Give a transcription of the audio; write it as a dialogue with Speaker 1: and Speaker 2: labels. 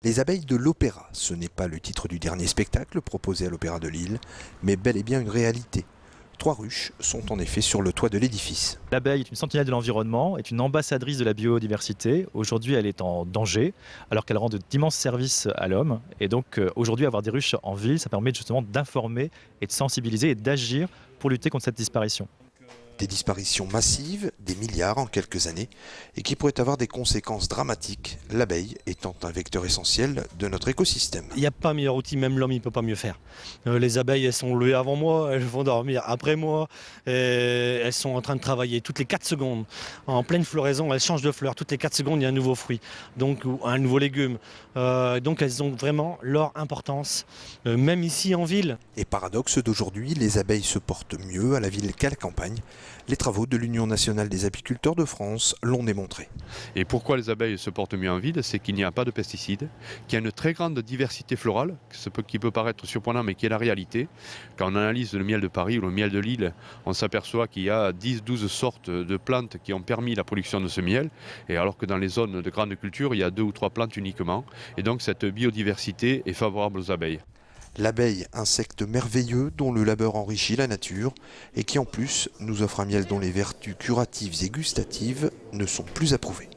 Speaker 1: Les abeilles de l'Opéra, ce n'est pas le titre du dernier spectacle proposé à l'Opéra de Lille, mais bel et bien une réalité. 3 ruches sont en effet sur le toit de l'édifice.
Speaker 2: L'abeille est une sentinelle de l'environnement, est une ambassadrice de la biodiversité. Aujourd'hui, elle est en danger, alors qu'elle rend d'immenses services à l'homme. Et donc, aujourd'hui, avoir des ruches en ville, ça permet justement d'informer et de sensibiliser et d'agir pour lutter contre cette disparition.
Speaker 1: Des disparitions massives, des milliards en quelques années, et qui pourraient avoir des conséquences dramatiques, l'abeille étant un vecteur essentiel de notre écosystème.
Speaker 3: Il n'y a pas meilleur outil, même l'homme il ne peut pas mieux faire. Les abeilles, elles sont levées avant moi, elles vont dormir après moi, et elles sont en train de travailler toutes les 4 secondes. En pleine floraison, elles changent de fleurs, toutes les 4 secondes il y a un nouveau fruit, donc ou un nouveau légume. Donc elles ont vraiment leur importance, même ici en ville.
Speaker 1: Et paradoxe d'aujourd'hui, les abeilles se portent mieux à la ville qu'à la campagne. Les travaux de l'Union nationale des apiculteurs de France l'ont démontré.
Speaker 4: Et pourquoi les abeilles se portent mieux en ville? C'est qu'il n'y a pas de pesticides, qu'il y a une très grande diversité florale, qui peut paraître surprenant mais qui est la réalité. Quand on analyse le miel de Paris ou le miel de Lille, on s'aperçoit qu'il y a 10-12 sortes de plantes qui ont permis la production de ce miel, et alors que dans les zones de grande culture, il y a 2 ou 3 plantes uniquement. Et donc cette biodiversité est favorable aux abeilles.
Speaker 1: L'abeille, insecte merveilleux dont le labeur enrichit la nature et qui en plus nous offre un miel dont les vertus curatives et gustatives ne sont plus approuvées.